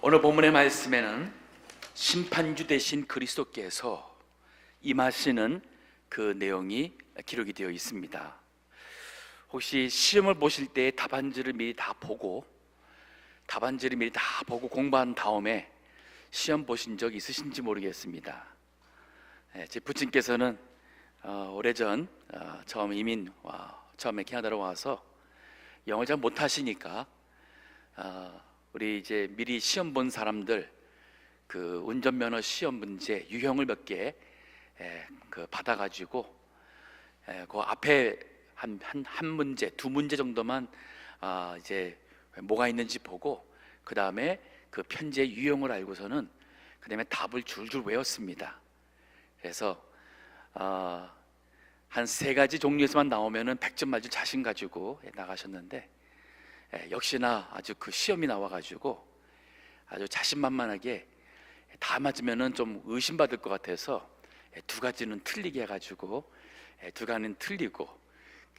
오늘 본문의 말씀에는 심판주 되신 그리스도께서 임하시는 그 내용이 기록이 되어 있습니다. 혹시 시험을 보실 때 답안지를 미리 다 보고 공부한 다음에 시험 보신 적 있으신지 모르겠습니다. 제 부친께서는 오래전 처음에 캐나다로 와서 영어를 잘 못하시니까 우리 이제 미리 시험 본 사람들 그 운전면허 시험 문제 유형을 몇 개 받아가지고 그 앞에 한 문제, 두 문제 정도만 이제 뭐가 있는지 보고 그 다음에 그 편지의 유형을 알고서는 그 다음에 답을 줄줄 외웠습니다. 그래서 한 세 가지 종류에서만 나오면은 100점 맞을 자신 가지고 나가셨는데 역시나 아주 그 시험이 나와가지고 아주 자신만만하게 다 맞으면은 좀 의심받을 것 같아서 두 가지는 틀리게 해가지고 두 가지는 틀리고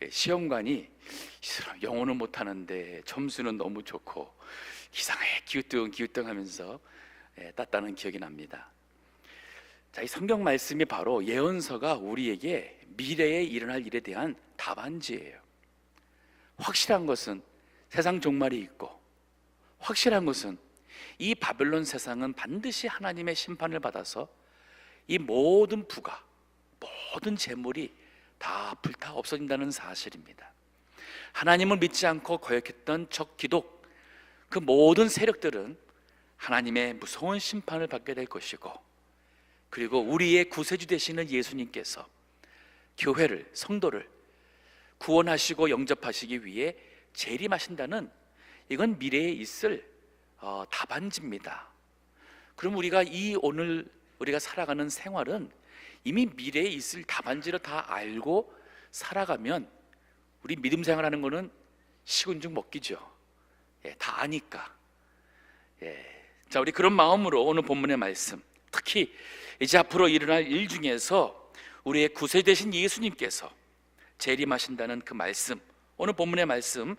시험관이 이 사람 영어는 못하는데 점수는 너무 좋고 이상해 기우뚱하면서 땄다는 기억이 납니다. 자, 이 성경 말씀이 바로 예언서가 우리에게 미래에 일어날 일에 대한 답안지예요. 확실한 것은 세상 종말이 있고, 확실한 것은 이 바벨론 세상은 반드시 하나님의 심판을 받아서 이 모든 부가, 모든 재물이 다 불타 없어진다는 사실입니다. 하나님을 믿지 않고 거역했던 적 기독, 그 모든 세력들은 하나님의 무서운 심판을 받게 될 것이고, 그리고 우리의 구세주 되시는 예수님께서 교회를, 성도를 구원하시고 영접하시기 위해 재림하신다는, 이건 미래에 있을 답안지입니다. 그럼 오늘 우리가 살아가는 생활은 이미 미래에 있을 답안지를 다 알고 살아가면 우리 믿음 생활하는 거는 식은 죽 먹기죠. 다 아니까. 자, 우리 그런 마음으로 오늘 본문의 말씀, 특히 이제 앞으로 일어날 일 중에서 우리의 구세주 되신 예수님께서 재림하신다는 그 말씀, 오늘 본문의 말씀을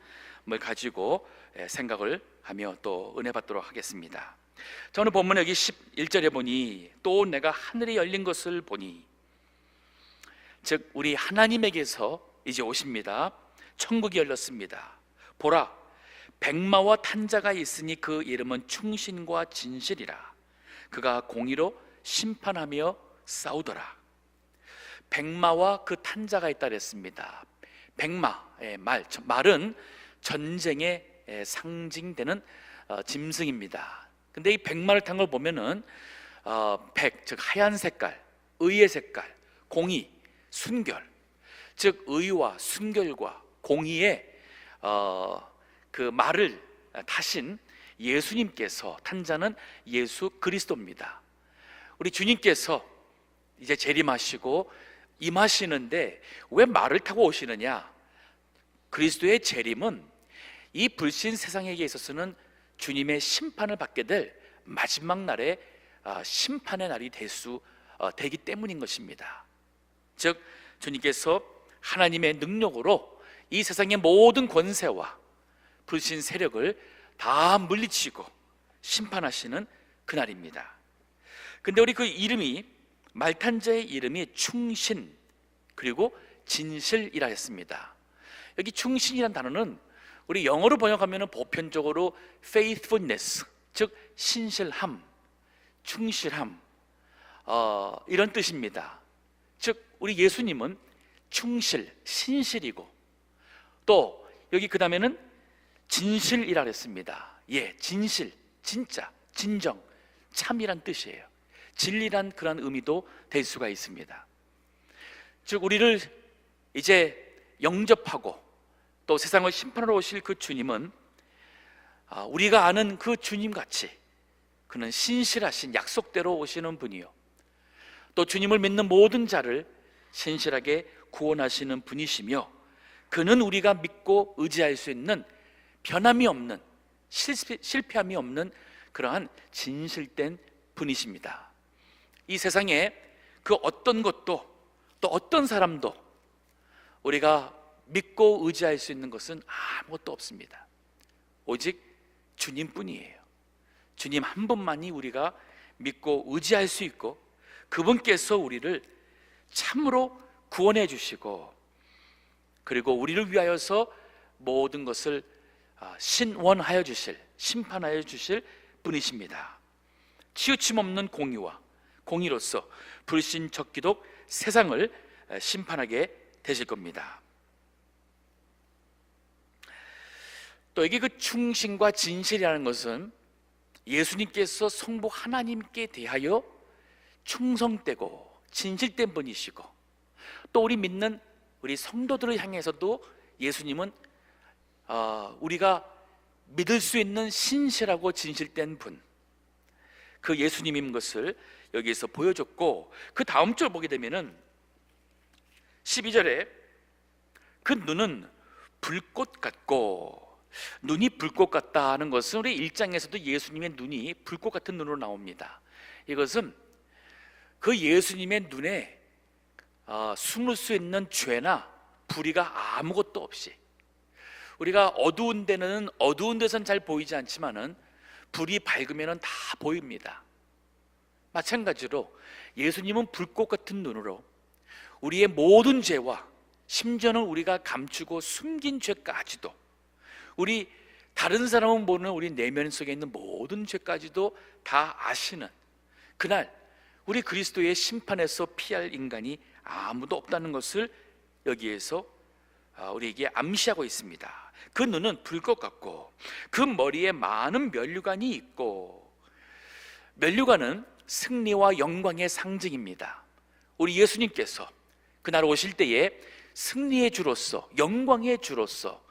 가지고 생각을 하며 또 은혜 받도록 하겠습니다. 저는 본문 여기 11절에 보니 또 내가 하늘이 열린 것을 보니, 즉 우리 하나님에게서 이제 오십니다. 천국이 열렸습니다. 보라, 백마와 탄자가 있으니 그 이름은 충신과 진실이라. 그가 공의로 심판하며 싸우더라. 백마와 그 탄자가 있다 그랬습니다. 백마의 말은 전쟁의 상징되는 짐승입니다. 근데 이 백마를 탄 걸 보면은 즉 하얀 색깔, 의의 색깔, 공의, 순결, 즉 의와 순결과 공의의 그 말을 타신 예수님께서, 탄자는 예수 그리스도입니다. 우리 주님께서 이제 재림하시고 임하시는데 왜 말을 타고 오시느냐? 그리스도의 재림은 이 불신 세상에게 있어서는 주님의 심판을 받게 될 마지막 날의 심판의 날이 되기 때문인 것입니다. 즉 주님께서 하나님의 능력으로 이 세상의 모든 권세와 불신 세력을 다 물리치고 심판하시는 그날입니다. 근데 우리 그 이름이, 말탄자의 이름이 충신 그리고 진실이라 했습니다. 여기 충신이라는 단어는 우리 영어로 번역하면 보편적으로 faithfulness, 즉 신실함, 충실함, 이런 뜻입니다. 즉 우리 예수님은 충실, 신실이고, 또 여기 그 다음에는 진실이라 했습니다. 진실, 진짜, 진정, 참이란 뜻이에요. 진리란 그런 의미도 될 수가 있습니다. 즉 우리를 이제 영접하고 또 세상을 심판하러 오실 그 주님은 우리가 아는 그 주님같이 그는 신실하신 약속대로 오시는 분이요, 또 주님을 믿는 모든 자를 신실하게 구원하시는 분이시며, 그는 우리가 믿고 의지할 수 있는 변함이 없는, 실패함이 없는 그러한 진실된 분이십니다. 이 세상에 그 어떤 것도 또 어떤 사람도 우리가 믿고 의지할 수 있는 것은 아무것도 없습니다. 오직 주님뿐이에요. 주님 한 분만이 우리가 믿고 의지할 수 있고, 그분께서 우리를 참으로 구원해 주시고, 그리고 우리를 위하여서 모든 것을 신원하여 주실, 심판하여 주실 분이십니다. 치우침 없는 공의로서 불신적기독 세상을 심판하게 되실 겁니다. 또 여기 그 충신과 진실이라는 것은 예수님께서 성부 하나님께 대하여 충성되고 진실된 분이시고, 또 우리 믿는 우리 성도들을 향해서도 예수님은 우리가 믿을 수 있는 신실하고 진실된 분, 그 예수님인 것을 여기에서 보여줬고, 그 다음 절 보게 되면은 12절에 그 눈은 불꽃 같고, 눈이 불꽃 같다 하는 것은 우리 1장에서도 예수님의 눈이 불꽃 같은 눈으로 나옵니다. 이것은 그 예수님의 눈에 숨을 수 있는 죄나 불의가 아무것도 없이, 우리가 어두운 데는 어두운 데선 잘 보이지 않지만은 불이 밝으면은 다 보입니다. 마찬가지로 예수님은 불꽃 같은 눈으로 우리의 모든 죄와, 심지어는 우리가 감추고 숨긴 죄까지도, 우리 다른 사람은 모르는 우리 내면 속에 있는 모든 죄까지도 다 아시는, 그날 우리 그리스도의 심판에서 피할 인간이 아무도 없다는 것을 여기에서 우리에게 암시하고 있습니다. 그 눈은 불꽃 같고, 그 머리에 많은 면류관이 있고, 면류관은 승리와 영광의 상징입니다. 우리 예수님께서 그날 오실 때에 승리의 주로서, 영광의 주로서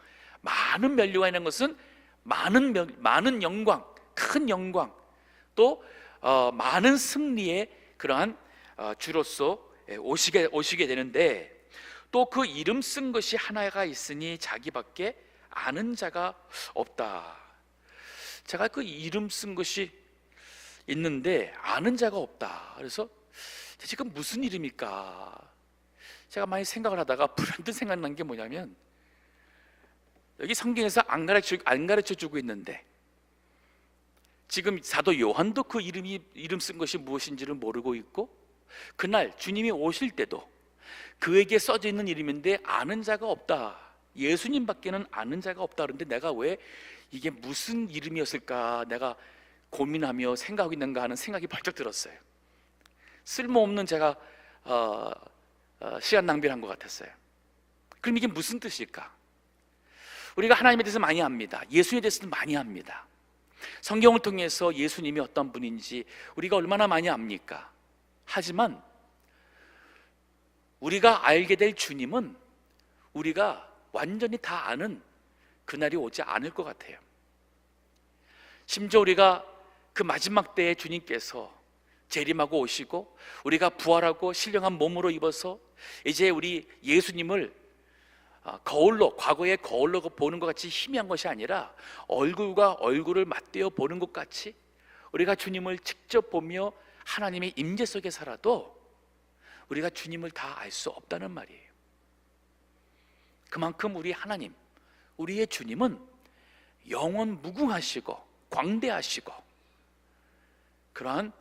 많은 면류관이 있는 것은 많은 영광, 큰 영광, 또 많은 승리의 그러한 주로서 오시게 되는데, 또 그 이름 쓴 것이 하나가 있으니 자기밖에 아는 자가 없다. 제가 그 이름 쓴 것이 있는데 아는 자가 없다. 그래서 대체 그 무슨 이름일까? 제가 많이 생각을 하다가 불현듯 생각난 게 뭐냐면, 여기 성경에서 안 가르쳐 주고 있는데, 지금 사도 요한도 그 이름 쓴 것이 무엇인지를 모르고 있고, 그날 주님이 오실 때도 그에게 써져 있는 이름인데 아는 자가 없다, 예수님밖에는 아는 자가 없다. 그런데 내가 왜 이게 무슨 이름이었을까 내가 고민하며 생각하고 있는가 하는 생각이 벌쩍 들었어요. 쓸모없는 제가 시간 낭비를 한 것 같았어요. 그럼 이게 무슨 뜻일까? 우리가 하나님에 대해서 많이 압니다. 예수님에 대해서도 많이 압니다. 성경을 통해서 예수님이 어떤 분인지 우리가 얼마나 많이 압니까? 하지만 우리가 알게 될 주님은 우리가 완전히 다 아는 그날이 오지 않을 것 같아요. 심지어 우리가 그 마지막 때에 주님께서 재림하고 오시고 우리가 부활하고 신령한 몸으로 입어서 이제 우리 예수님을 거울로, 과거의 거울로 보는 것 같이 희미한 것이 아니라 얼굴과 얼굴을 맞대어 보는 것 같이 우리가 주님을 직접 보며 하나님의 임재 속에 살아도 우리가 주님을 다 알 수 없다는 말이에요. 그만큼 우리 하나님, 우리의 주님은 영원 무궁하시고 광대하시고 그러한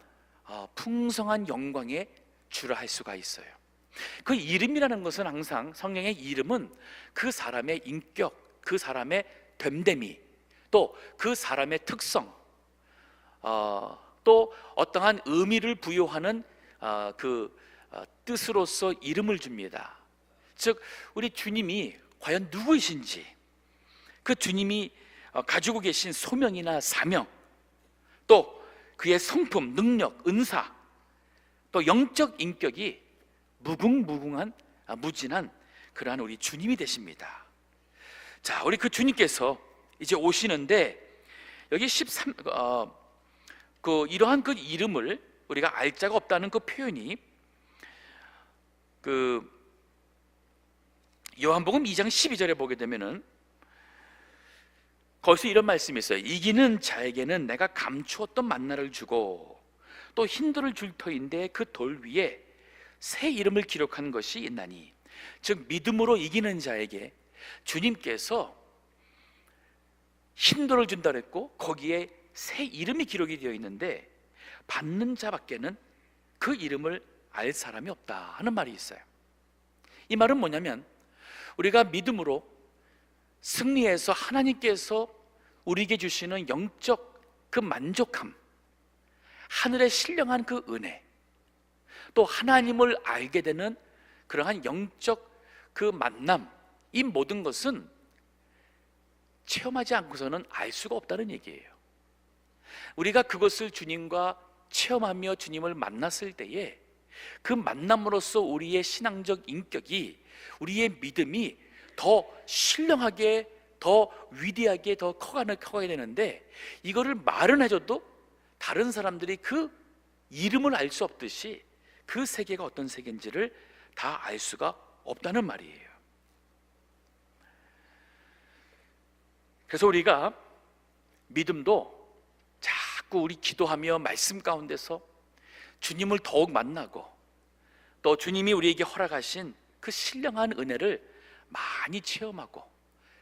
풍성한 영광의 주라 할 수가 있어요. 그 이름이라는 것은 항상 성경의 이름은 그 사람의 인격, 그 사람의 됨됨이, 또 그 사람의 특성, 또 어떠한 의미를 부여하는 그 뜻으로서 이름을 줍니다. 즉 우리 주님이 과연 누구이신지, 그 주님이 가지고 계신 소명이나 사명, 또 그의 성품, 능력, 은사, 또 영적 인격이 무궁무궁한 무진한 그러한 우리 주님이 되십니다. 자, 우리 그 주님께서 이제 오시는데 여기 13 이러한 그 이름을 우리가 알 자가 없다는 그 표현이 그 요한복음 2장 12절에 보게 되면은 거기서 이런 말씀이 있어요. 이기는 자에게는 내가 감추었던 만나를 주고 또 흰 돌을 줄 터인데 그 돌 위에 새 이름을 기록한 것이 있나니, 즉 믿음으로 이기는 자에게 주님께서 흰 돌을 준다 그랬고 거기에 새 이름이 기록이 되어 있는데 받는 자밖에는 그 이름을 알 사람이 없다 하는 말이 있어요. 이 말은 뭐냐면 우리가 믿음으로 승리해서 하나님께서 우리에게 주시는 영적 그 만족함, 하늘의 신령한 그 은혜, 또 하나님을 알게 되는 그러한 영적 그 만남, 이 모든 것은 체험하지 않고서는 알 수가 없다는 얘기예요. 우리가 그것을 주님과 체험하며 주님을 만났을 때에 그 만남으로써 우리의 신앙적 인격이, 우리의 믿음이 더 신령하게, 더 위대하게, 더 커가게 되는데, 이거를 말은 해줘도 다른 사람들이 그 이름을 알 수 없듯이 그 세계가 어떤 세계인지를 다 알 수가 없다는 말이에요. 그래서 우리가 믿음도 자꾸 우리 기도하며 말씀 가운데서 주님을 더욱 만나고, 또 주님이 우리에게 허락하신 그 신령한 은혜를 많이 체험하고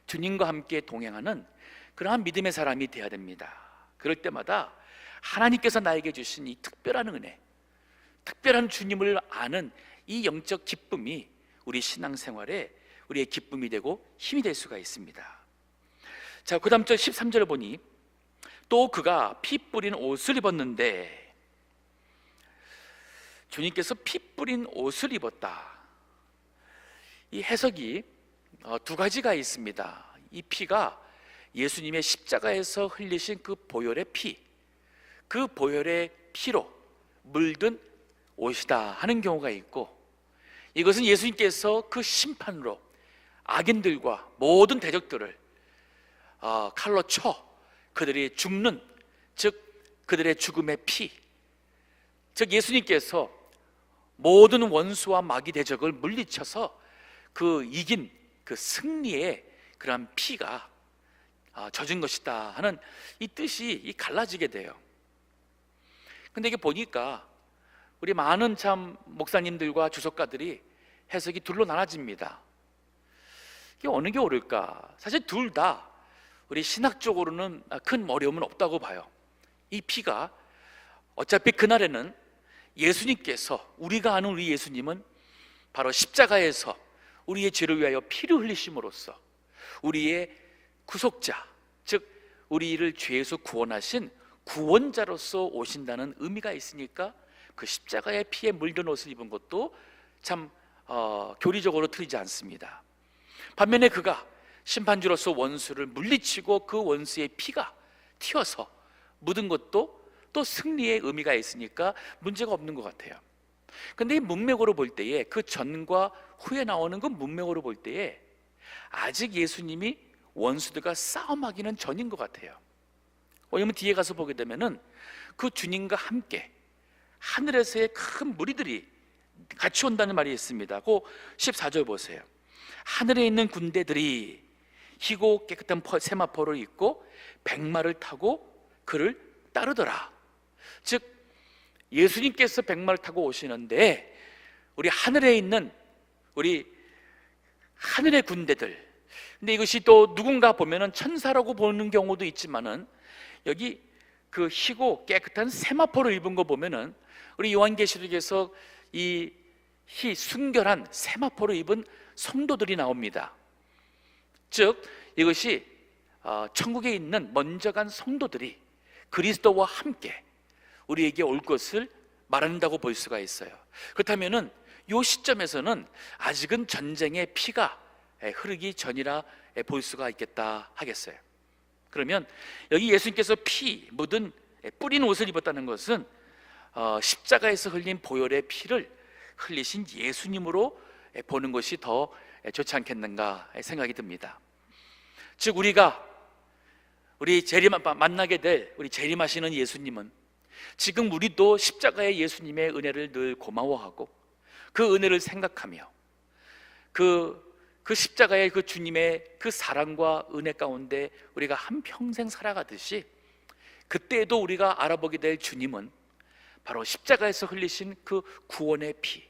주님과 함께 동행하는 그러한 믿음의 사람이 되어야 됩니다. 그럴 때마다 하나님께서 나에게 주신 이 특별한 은혜, 특별한 주님을 아는 이 영적 기쁨이 우리 신앙생활에 우리의 기쁨이 되고 힘이 될 수가 있습니다. 자, 그 다음 절 13절을 보니 또 그가 피 뿌린 옷을 입었는데, 주님께서 피 뿌린 옷을 입었다. 이 해석이 두 가지가 있습니다. 이 피가 예수님의 십자가에서 흘리신 그 보혈의 피, 그 보혈의 피로 물든 옷이다 하는 경우가 있고, 이것은 예수님께서 그 심판으로 악인들과 모든 대적들을 칼로 쳐 그들이 죽는, 즉 그들의 죽음의 피, 즉 예수님께서 모든 원수와 마귀 대적을 물리쳐서 그 이긴 그 승리의 그러한 피가 젖은 것이다 하는 이 뜻이 갈라지게 돼요. 근데 이게 보니까 우리 많은 참 목사님들과 주석가들이 해석이 둘로 나눠집니다. 이게 어느 게 옳을까? 사실 둘 다 우리 신학적으로는 큰 어려움은 없다고 봐요. 이 피가 어차피 그날에는 예수님께서, 우리가 아는 우리 예수님은 바로 십자가에서 우리의 죄를 위하여 피를 흘리심으로써 우리의 구속자, 즉 우리를 죄에서 구원하신 구원자로서 오신다는 의미가 있으니까 그 십자가의 피에 물든 옷을 입은 것도 참 교리적으로 틀리지 않습니다. 반면에 그가 심판주로서 원수를 물리치고 그 원수의 피가 튀어서 묻은 것도 또 승리의 의미가 있으니까 문제가 없는 것 같아요. 근데 이 문맥으로 볼 때에, 그 전과 후에 나오는 그 문맥으로 볼 때에 아직 예수님이 원수들과 싸움하기는 전인 것 같아요. 왜냐면 뒤에 가서 보게 되면은 그 주님과 함께 하늘에서의 큰 무리들이 같이 온다는 말이 있습니다. 그 14절 보세요. 하늘에 있는 군대들이 희고 깨끗한 세마포를 입고 백마를 타고 그를 따르더라. 즉 예수님께서 백마를 타고 오시는데 우리 하늘에 있는 우리 하늘의 군대들, 근데 이것이 또 누군가 보면은 천사라고 보는 경우도 있지만은 여기 그 희고 깨끗한 세마포를 입은 거 보면은 우리 요한계시록에서 이 순결한 세마포를 입은 성도들이 나옵니다. 즉 이것이 천국에 있는 먼저 간 성도들이 그리스도와 함께 우리에게 올 것을 말한다고 볼 수가 있어요. 그렇다면은 이 시점에서는 아직은 전쟁의 피가 흐르기 전이라 볼 수가 있겠다 하겠어요. 그러면 여기 예수님께서 피 묻은 뿌린 옷을 입었다는 것은 십자가에서 흘린 보혈의 피를 흘리신 예수님으로 보는 것이 더 좋지 않겠는가 생각이 듭니다. 즉 우리 만나게 될 우리 재림하시는 예수님은 지금 우리도 십자가의 예수님의 은혜를 늘 고마워하고 그 은혜를 생각하며 그 십자가의 그 주님의 그 사랑과 은혜 가운데 우리가 한평생 살아가듯이 그때에도 우리가 알아보게 될 주님은 바로 십자가에서 흘리신 그 구원의 피,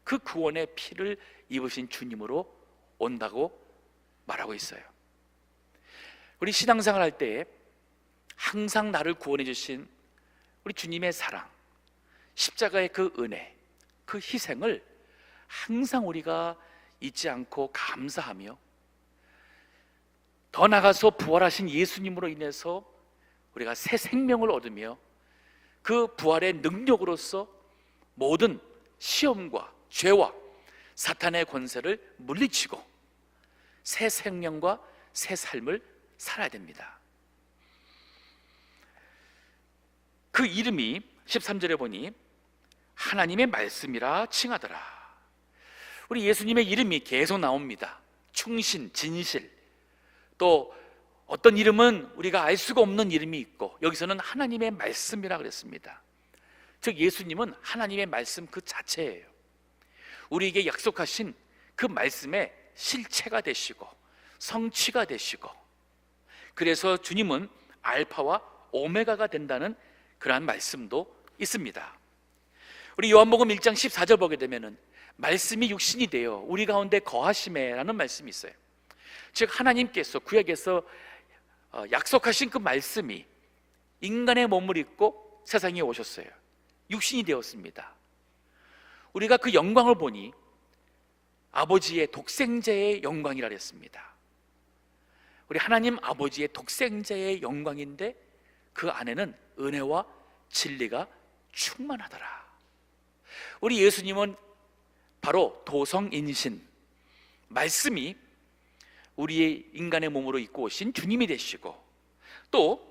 그 구원의 피를 입으신 주님으로 온다고 말하고 있어요. 우리 신앙생활 할 때 항상 나를 구원해 주신 우리 주님의 사랑, 십자가의 그 은혜, 그 희생을 항상 우리가 잊지 않고 감사하며, 더 나아가서 부활하신 예수님으로 인해서 우리가 새 생명을 얻으며 그 부활의 능력으로서 모든 시험과 죄와 사탄의 권세를 물리치고 새 생명과 새 삶을 살아야 됩니다. 그 이름이 13절에 보니 하나님의 말씀이라 칭하더라. 우리 예수님의 이름이 계속 나옵니다. 충신, 진실, 또 어떤 이름은 우리가 알 수가 없는 이름이 있고, 여기서는 하나님의 말씀이라 그랬습니다. 즉 예수님은 하나님의 말씀 그 자체예요. 우리에게 약속하신 그 말씀의 실체가 되시고 성취가 되시고, 그래서 주님은 알파와 오메가가 된다는 그러한 말씀도 있습니다. 우리 요한복음 1장 14절 보게 되면은 말씀이 육신이 되어 우리 가운데 거하심에라는 말씀이 있어요. 즉 하나님께서 구약에서 약속하신 그 말씀이 인간의 몸을 입고 세상에 오셨어요. 육신이 되었습니다. 우리가 그 영광을 보니 아버지의 독생자의 영광이라 했습니다. 우리 하나님 아버지의 독생자의 영광인데 그 안에는 은혜와 진리가 충만하더라. 우리 예수님은 바로 도성인신, 말씀이 우리의 인간의 몸으로 입고 오신 주님이 되시고, 또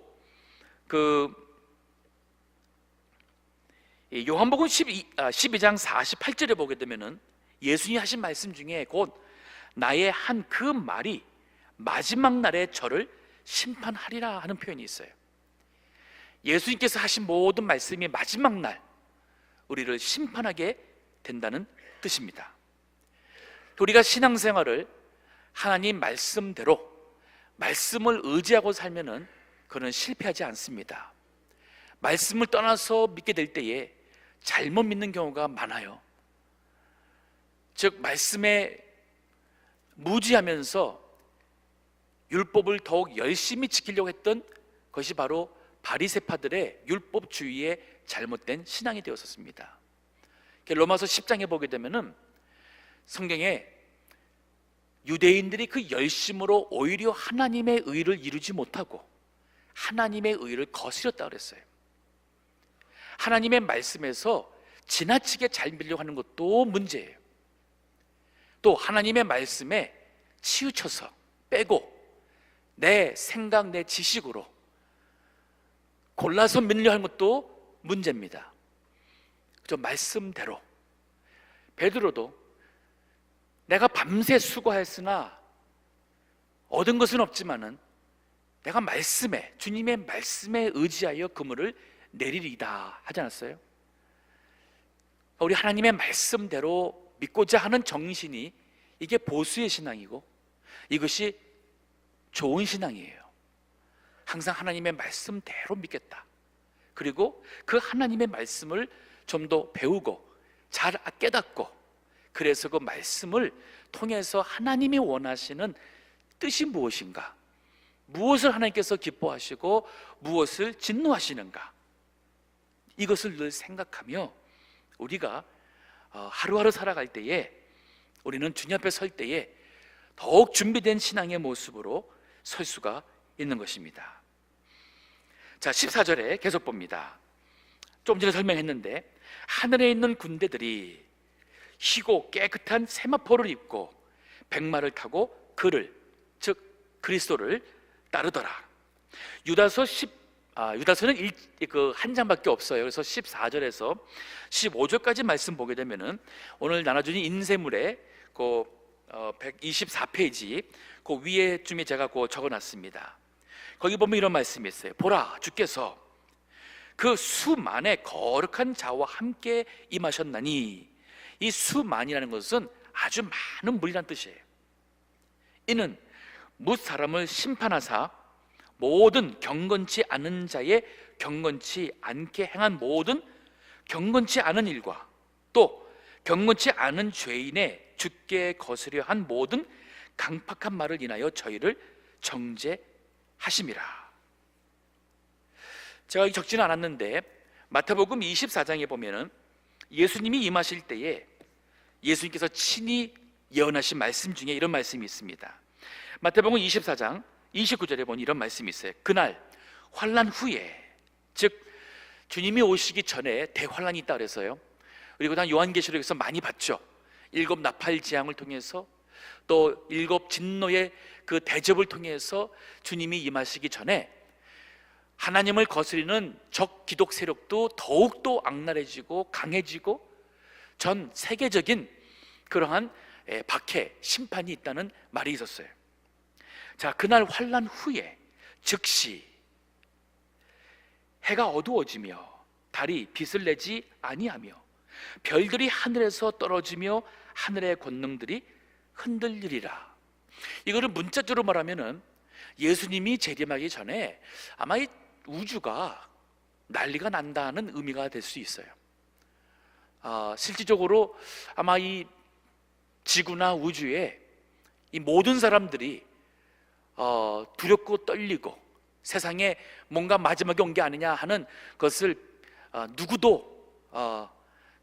요한복음 12장 48절에 보게 되면은 예수님이 하신 말씀 중에 곧 나의 한 그 말이 마지막 날에 저를 심판하리라 하는 표현이 있어요. 예수님께서 하신 모든 말씀이 마지막 날 우리를 심판하게 된다는 뜻입니다. 우리가 신앙생활을 하나님 말씀대로 말씀을 의지하고 살면은 그는 실패하지 않습니다. 말씀을 떠나서 믿게 될 때에 잘못 믿는 경우가 많아요. 즉 말씀에 무지하면서 율법을 더욱 열심히 지키려고 했던 것이 바로 바리새파들의 율법주의의 잘못된 신앙이 되었었습니다. 로마서 10장에 보게 되면은 성경에 유대인들이 그 열심으로 오히려 하나님의 의를 이루지 못하고 하나님의 의를 거스렸다고 그랬어요. 하나님의 말씀에서 지나치게 잘 믿으려고 하는 것도 문제예요. 또 하나님의 말씀에 치우쳐서 빼고 내 생각, 내 지식으로 골라서 믿으려 하는 것도 문제입니다. 저 말씀대로 베드로도 내가 밤새 수고했으나 얻은 것은 없지만은 내가 말씀에, 주님의 말씀에 의지하여 그물을 내리리이다 하지 않았어요? 우리 하나님의 말씀대로 믿고자 하는 정신이 이게 보수의 신앙이고 이것이 좋은 신앙이에요. 항상 하나님의 말씀대로 믿겠다. 그리고 그 하나님의 말씀을 좀 더 배우고 잘 깨닫고, 그래서 그 말씀을 통해서 하나님이 원하시는 뜻이 무엇인가, 무엇을 하나님께서 기뻐하시고 무엇을 진노하시는가, 이것을 늘 생각하며 우리가 하루하루 살아갈 때에 우리는 주님 앞에 설 때에 더욱 준비된 신앙의 모습으로 설 수가 있는 것입니다. 자, 14절에 계속 봅니다. 좀 전에 설명했는데 하늘에 있는 군대들이 희고 깨끗한 세마포를 입고 백마를 타고 그를, 즉 그리스도를 따르더라. 유다서는 한 장밖에 없어요. 그래서 14절에서 15절까지 말씀 보게 되면은 오늘 나눠주신 인쇄물에 그 124페이지 그 위에쯤에 제가 적어놨습니다. 거기 보면 이런 말씀이 있어요. 보라, 주께서 그 수만의 거룩한 자와 함께 임하셨나니, 이 수만이라는 것은 아주 많은 무리란 뜻이에요. 이는 뭇 사람을 심판하사 모든 경건치 않은 자의 경건치 않게 행한 모든 경건치 않은 일과 또 경건치 않은 죄인의 주께 거스려 한 모든 강팍한 말을 인하여 저희를 정죄하심이라. 제가 적지는 않았는데 마태복음 24장에 보면은 예수님이 임하실 때에 예수님께서 친히 예언하신 말씀 중에 이런 말씀이 있습니다. 마태복음 24장 29절에 보니 이런 말씀이 있어요. 그날 환난 후에, 즉 주님이 오시기 전에 대환란이 있다 그래서요. 그리고 난 요한계시록에서 많이 봤죠. 7 나팔지향을 통해서 또 7 진노의 그 대접을 통해서 주님이 임하시기 전에 하나님을 거스리는 적 기독 세력도 더욱더 악랄해지고 강해지고 전 세계적인 그러한 박해, 심판이 있다는 말이 있었어요. 자, 그날 환난 후에 즉시 해가 어두워지며 달이 빛을 내지 아니하며 별들이 하늘에서 떨어지며 하늘의 권능들이 흔들리리라. 이거를 문자적으로 말하면은 예수님이 재림하기 전에 아마 이 우주가 난리가 난다는 의미가 될 수 있어요. 실질적으로 아마 이 지구나 우주에 이 모든 사람들이 두렵고 떨리고 세상에 뭔가 마지막이 온 게 아니냐 하는 것을 누구도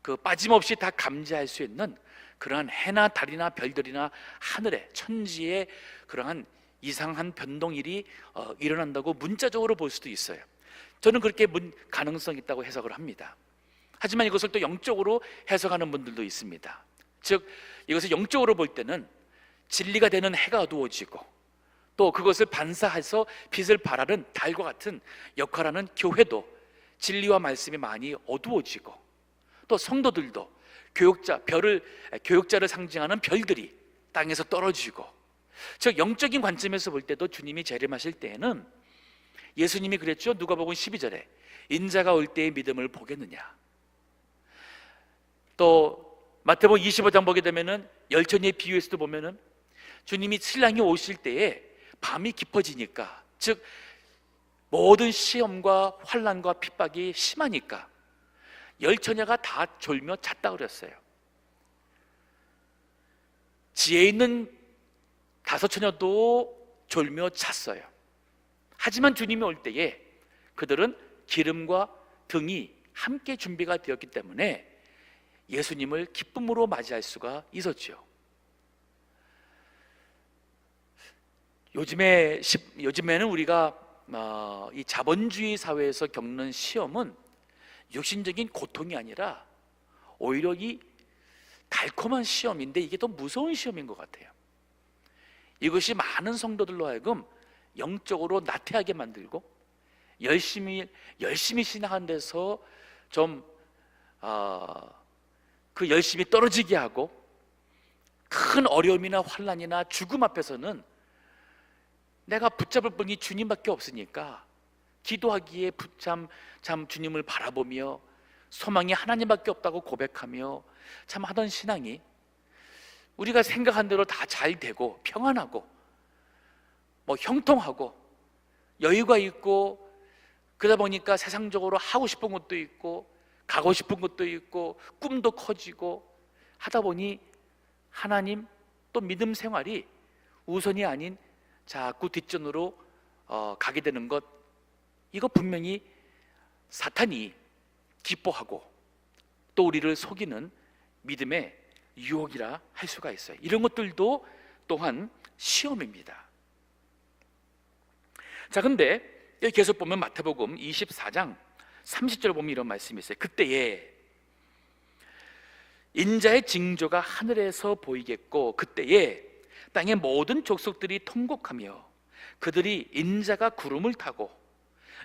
그 빠짐없이 다 감지할 수 있는 그러한 해나 달이나 별들이나 하늘의 천지의 그러한 이상한 변동일이 일어난다고 문자적으로 볼 수도 있어요. 저는 그렇게 가능성이 있다고 해석을 합니다. 하지만 이것을 또 영적으로 해석하는 분들도 있습니다. 즉 이것을 영적으로 볼 때는 진리가 되는 해가 어두워지고 또 그것을 반사해서 빛을 발하는 달과 같은 역할하는 교회도 진리와 말씀이 많이 어두워지고 또 성도들도 교역자를 상징하는 별들이 땅에서 떨어지고, 즉 영적인 관점에서 볼 때도 주님이 재림하실 때에는 예수님이 그랬죠. 누가복음 12절에 인자가 올 때의 믿음을 보겠느냐. 또 마태복음 25장 보게 되면은 열천의 비유에서도 보면은 주님이 신랑이 오실 때에 밤이 깊어지니까, 즉 모든 시험과 환난과 핍박이 심하니까 열처녀가 다 졸며 잤다 그랬어요. 지혜 있는 5처녀도 졸며 잤어요. 하지만 주님이 올 때에 그들은 기름과 등이 함께 준비가 되었기 때문에 예수님을 기쁨으로 맞이할 수가 있었죠. 요즘에는 우리가 이 자본주의 사회에서 겪는 시험은 육신적인 고통이 아니라 오히려 이 달콤한 시험인데 이게 더 무서운 시험인 것 같아요. 이것이 많은 성도들로 하여금 영적으로 나태하게 만들고 열심히 신앙하는 데서 좀 그 열심히 떨어지게 하고, 큰 어려움이나 환난이나 죽음 앞에서는 내가 붙잡을 분이 주님밖에 없으니까 기도하기에 참 주님을 바라보며 소망이 하나님밖에 없다고 고백하며 참 하던 신앙이 우리가 생각한 대로 다 잘 되고 평안하고 뭐 형통하고 여유가 있고, 그러다 보니까 세상적으로 하고 싶은 것도 있고 가고 싶은 것도 있고 꿈도 커지고 하다 보니 하나님 또 믿음 생활이 우선이 아닌 자꾸 뒷전으로 가게 되는 것, 이거 분명히 사탄이 기뻐하고 또 우리를 속이는 믿음의 유혹이라 할 수가 있어요. 이런 것들도 또한 시험입니다. 자, 근데 여기 계속 보면 마태복음 24장 30절 보면 이런 말씀이 있어요. 그때에 인자의 징조가 하늘에서 보이겠고 그때에 땅의 모든 족속들이 통곡하며 그들이 인자가 구름을 타고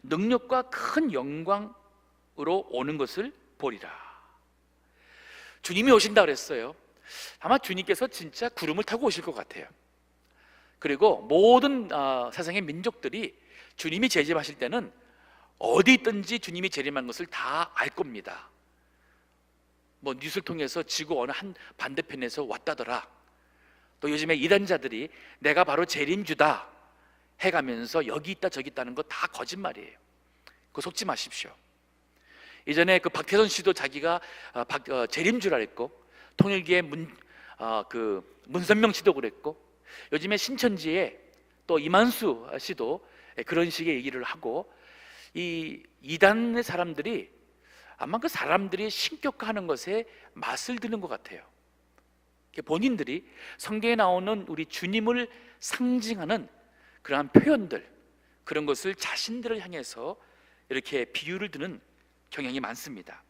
능력과 큰 영광으로 오는 것을 보리라. 주님이 오신다 그랬어요. 아마 주님께서 진짜 구름을 타고 오실 것 같아요. 그리고 모든 세상의 민족들이 주님이 재림하실 때는 어디 있든지 주님이 재림한 것을 다 알 겁니다. 뭐 뉴스를 통해서 지구 어느 한 반대편에서 왔다더라. 또 요즘에 이단자들이 내가 바로 재림주다 해가면서 여기 있다 저기 있다는 거 다 거짓말이에요. 그거 속지 마십시오. 이전에 그 박태선 씨도 자기가 재림주라 했고, 통일기의 문선명 씨도 그랬고, 요즘에 신천지에 또 이만수 씨도 그런 식의 얘기를 하고, 이 이단의 사람들이 아마 그 사람들이 신격화하는 것에 맛을 드는 것 같아요. 본인들이 성경에 나오는 우리 주님을 상징하는 그러한 표현들, 그런 것을 자신들을 향해서 이렇게 비유를 드는 경향이 많습니다.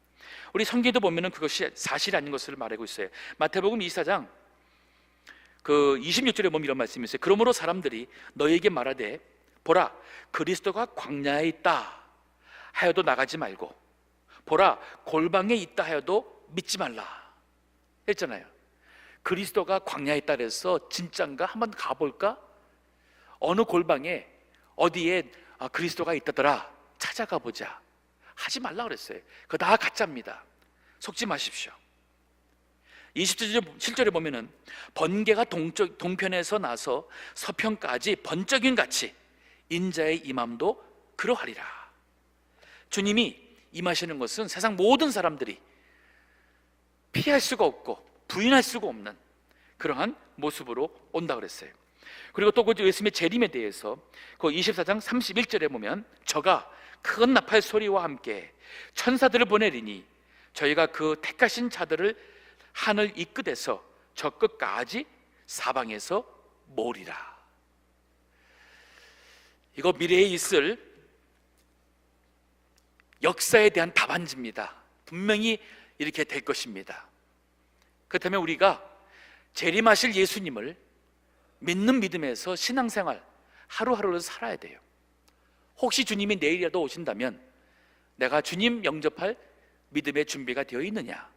우리 성경에도 보면은 그것이 사실이 아닌 것을 말하고 있어요. 마태복음 24장 그 26절에 보면 이런 말씀이 있어요. 그러므로 사람들이 너에게 말하되 보라 그리스도가 광야에 있다 하여도 나가지 말고 보라 골방에 있다 하여도 믿지 말라 했잖아요. 그리스도가 광야에 있다 그래서 진짠가? 한번 가볼까? 어느 골방에 어디에 그리스도가 있다더라 찾아가 보자 하지 말라 그랬어요. 그거 다 가짜입니다. 속지 마십시오. 27절에 보면은 번개가 동편에서 나서 서편까지 번쩍임 같이 인자의 임함도 그러하리라. 주님이 임하시는 것은 세상 모든 사람들이 피할 수가 없고 부인할 수가 없는 그러한 모습으로 온다 그랬어요. 그리고 또 그 예수님의 재림에 대해서 그 24장 31절에 보면 저가 큰 나팔 소리와 함께 천사들을 보내리니 저희가 그 택하신 자들을 하늘 이 끝에서 저 끝까지 사방에서 모으리라. 이거 미래에 있을 역사에 대한 답안지입니다. 분명히 이렇게 될 것입니다. 그렇다면 우리가 재림하실 예수님을 믿는 믿음에서 신앙생활 하루하루를 살아야 돼요. 혹시 주님이 내일이라도 오신다면 내가 주님 영접할 믿음의 준비가 되어 있느냐?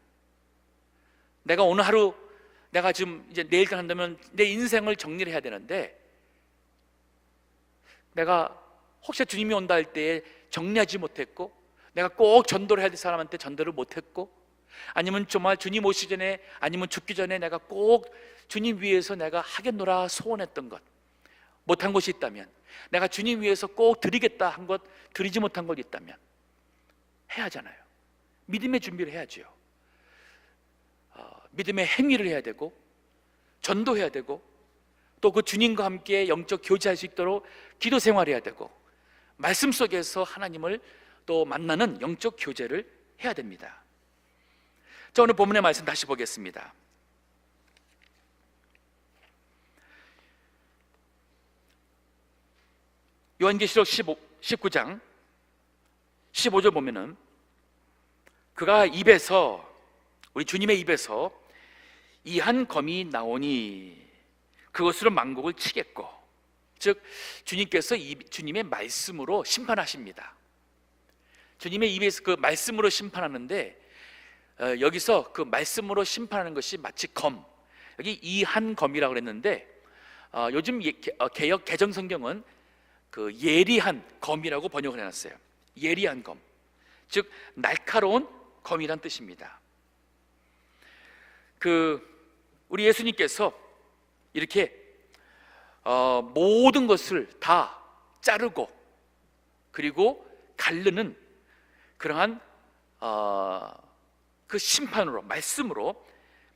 내가 오늘 하루, 내가 지금 이제 내일 간다면 내 인생을 정리를 해야 되는데 내가 혹시 주님이 온다 할 때에 정리하지 못했고 내가 꼭 전도를 해야 될 사람한테 전도를 못했고 아니면 정말 주님 오시기 전에 아니면 죽기 전에 내가 꼭 주님 위해서 내가 하겠노라 소원했던 것 못한 것이 있다면 내가 주님 위해서 꼭 드리겠다 한 것 드리지 못한 것 있다면 해야 하잖아요. 믿음의 준비를 해야죠. 믿음의 행위를 해야 되고 전도해야 되고 또 그 주님과 함께 영적 교제할 수 있도록 기도 생활해야 되고 말씀 속에서 하나님을 또 만나는 영적 교제를 해야 됩니다. 자, 오늘 본문의 말씀 다시 보겠습니다. 요한계시록 19장 15절 보면은 그가 입에서 우리 주님의 입에서 이 한 검이 나오니 그것으로 만국을 치겠고, 즉 주님께서 주님의 말씀으로 심판하십니다. 주님의 입에서 그 말씀으로 심판하는데 여기서 그 말씀으로 심판하는 것이 마치 검, 여기 이 한 검이라고 그랬는데 요즘 개역 개정 성경은 그 예리한 검이라고 번역을 해놨어요. 예리한 검, 즉 날카로운 검이란 뜻입니다. 우리 예수님께서 이렇게 모든 것을 다 자르고 그리고 가르는 그러한 그 심판으로, 말씀으로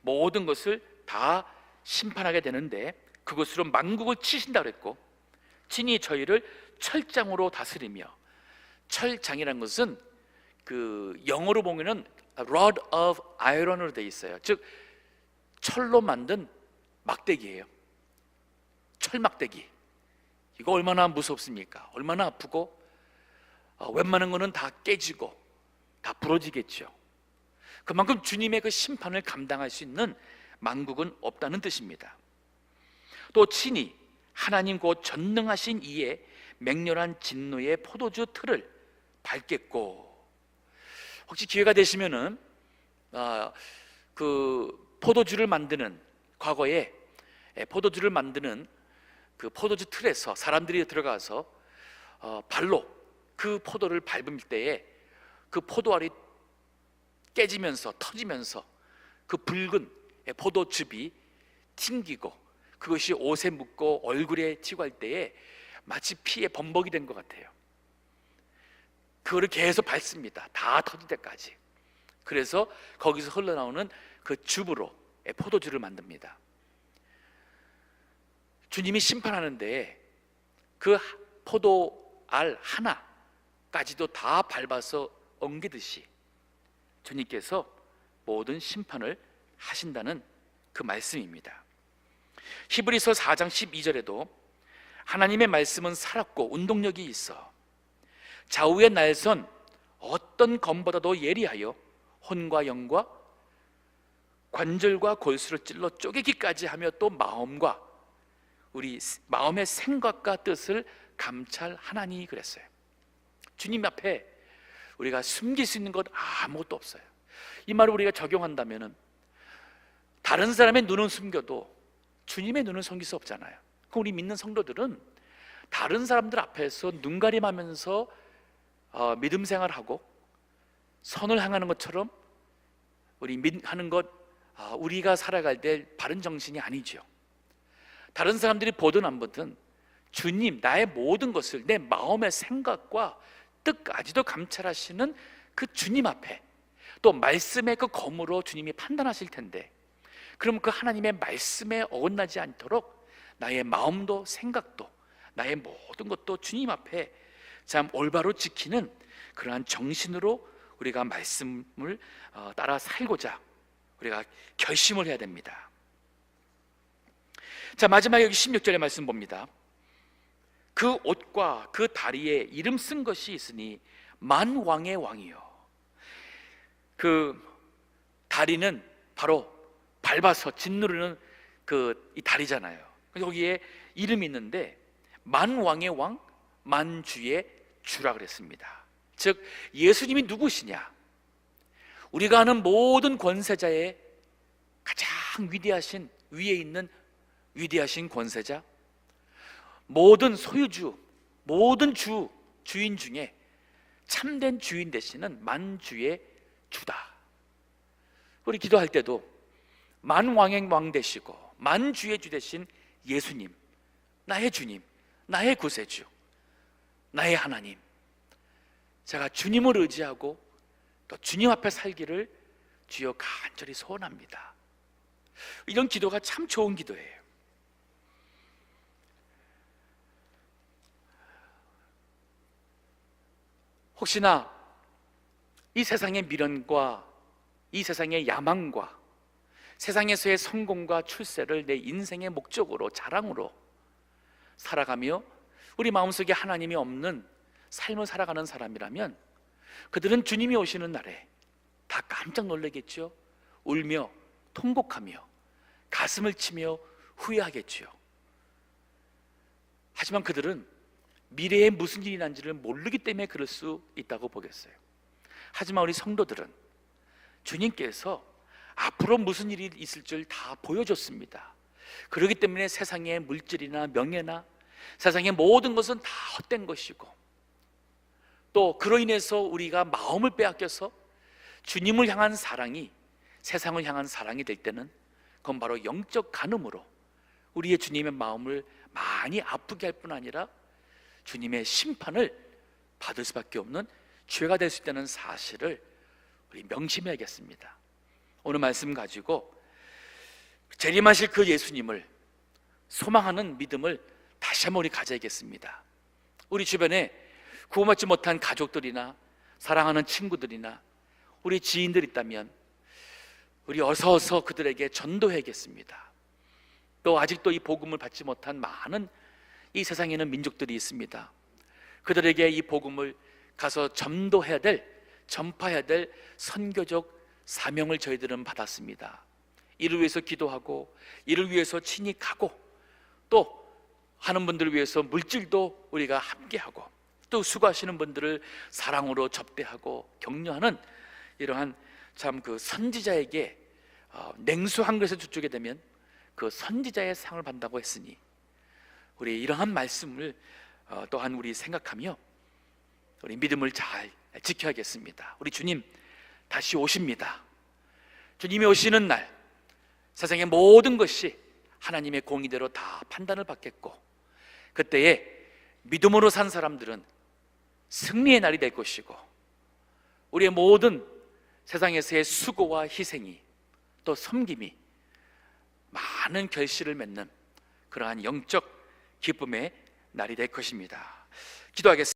모든 것을 다 심판하게 되는데 그것으로 만국을 치신다 그랬고 친히 저희를 철장으로 다스리며, 철장이라는 것은 그 영어로 보면은 rod of iron으로 되어 있어요. 즉 철로 만든 막대기예요. 철막대기. 이거 얼마나 무섭습니까? 얼마나 아프고 웬만한 거는 다 깨지고 다 부러지겠죠. 그만큼 주님의 그 심판을 감당할 수 있는 만국은 없다는 뜻입니다. 또 친히 하나님 곧 전능하신 이의 맹렬한 진노의 포도주 틀을 밟겠고, 혹시 기회가 되시면은 그 포도주를 만드는, 과거에 포도주를 만드는 그 포도주 틀에서 사람들이 들어가서 발로 그 포도를 밟을 때에 그 포도알이 깨지면서 터지면서 그 붉은 포도즙이 튕기고 그것이 옷에 묻고 얼굴에 튀고 할 때에 마치 피에 범벅이 된 것 같아요. 그거를 계속 밟습니다. 다 터질 때까지. 그래서 거기서 흘러나오는 그 즙으로 포도주를 만듭니다. 주님이 심판하는데 그 포도알 하나, 다 밟아서 엉기듯이 주님께서 모든 심판을 하신다는 그 말씀입니다. 히브리서 4장 12절에도 하나님의 말씀은 살았고 운동력이 있어 좌우의 날선 어떤 검보다도 예리하여 혼과 영과 관절과 골수를 찔러 쪼개기까지 하며 또 마음과 우리 마음의 생각과 뜻을 감찰하나니 그랬어요. 주님 앞에 우리가 숨길 수 있는 것 아무것도 없어요. 이 말을 우리가 적용한다면 다른 사람의 눈은 숨겨도 주님의 눈은 숨길 수 없잖아요. 그럼 우리 믿는 성도들은 다른 사람들 앞에서 눈가림하면서 믿음 생활하고 선을 향하는 것처럼 우리 하는 것 우리가 살아갈 때 바른 정신이 아니죠. 다른 사람들이 보든 안 보든 주님, 나의 모든 것을 내 마음의 생각과 뜻까지도 감찰하시는 그 주님 앞에 또 말씀의 그 검으로 주님이 판단하실 텐데, 그럼 그 하나님의 말씀에 어긋나지 않도록 나의 마음도 생각도 나의 모든 것도 주님 앞에 참 올바로 지키는 그러한 정신으로 우리가 말씀을 따라 살고자 우리가 결심을 해야 됩니다. 자, 마지막에 여기 16절의 말씀 봅니다. 그 옷과 그 다리에 이름 쓴 것이 있으니 만왕의 왕이요. 그 다리는 바로 밟아서 짓누르는 이 다리잖아요. 여기에 이름이 있는데 만왕의 왕, 만주의 주라 그랬습니다. 즉 예수님이 누구시냐? 우리가 아는 모든 권세자의 가장 위대하신, 위에 있는 위대하신 권세자, 모든 소유주, 모든 주인 중에 참된 주인 되시는 만주의 주다. 우리 기도할 때도 만왕의 왕 되시고 만주의 주 되신 예수님, 나의 주님, 나의 구세주, 나의 하나님, 제가 주님을 의지하고 또 주님 앞에 살기를 주여 간절히 소원합니다. 이런 기도가 참 좋은 기도예요. 혹시나 이 세상의 미련과 이 세상의 야망과 세상에서의 성공과 출세를 내 인생의 목적으로, 자랑으로 살아가며 우리 마음속에 하나님이 없는 삶을 살아가는 사람이라면 그들은 주님이 오시는 날에 다 깜짝 놀라겠죠. 울며 통곡하며 가슴을 치며 후회하겠죠. 하지만 그들은 미래에 무슨 일이 난지를 모르기 때문에 그럴 수 있다고 보겠어요. 하지만 우리 성도들은 주님께서 앞으로 무슨 일이 있을 줄 다 보여줬습니다. 그렇기 때문에 세상의 물질이나 명예나 세상의 모든 것은 다 헛된 것이고, 또 그로 인해서 우리가 마음을 빼앗겨서 주님을 향한 사랑이 세상을 향한 사랑이 될 때는 그건 바로 영적 간음으로 우리의 주님의 마음을 많이 아프게 할 뿐 아니라 주님의 심판을 받을 수밖에 없는 죄가 될 수 있다는 사실을 우리 명심해야겠습니다. 오늘 말씀 가지고 재림하실 그 예수님을 소망하는 믿음을 다시 한번 우리 가져야겠습니다. 우리 주변에 구원받지 못한 가족들이나 사랑하는 친구들이나 우리 지인들 있다면 우리 어서 그들에게 전도해야겠습니다. 또 아직도 이 복음을 받지 못한 많은 이 세상에는 민족들이 있습니다. 그들에게 이 복음을 가서 전도해야 될, 전파해야 될 선교적 사명을 저희들은 받았습니다. 이를 위해서 기도하고 이를 위해서 친히 가고 또 하는 분들을 위해서 물질도 우리가 함께하고 또 수고하시는 분들을 사랑으로 접대하고 격려하는 이러한 참 그 선지자에게 냉수 한 그릇을 주게 되면 그 선지자의 상을 받는다고 했으니 우리 이러한 말씀을 또한 우리 생각하며 우리 믿음을 잘 지켜야겠습니다. 우리 주님 다시 오십니다. 주님이 오시는 날 세상의 모든 것이 하나님의 공의대로 다 판단을 받겠고, 그때에 믿음으로 산 사람들은 승리의 날이 될 것이고, 우리의 모든 세상에서의 수고와 희생이 또 섬김이 많은 결실을 맺는 그러한 영적 기쁨의 날이 될 것입니다. 기도하겠습니다.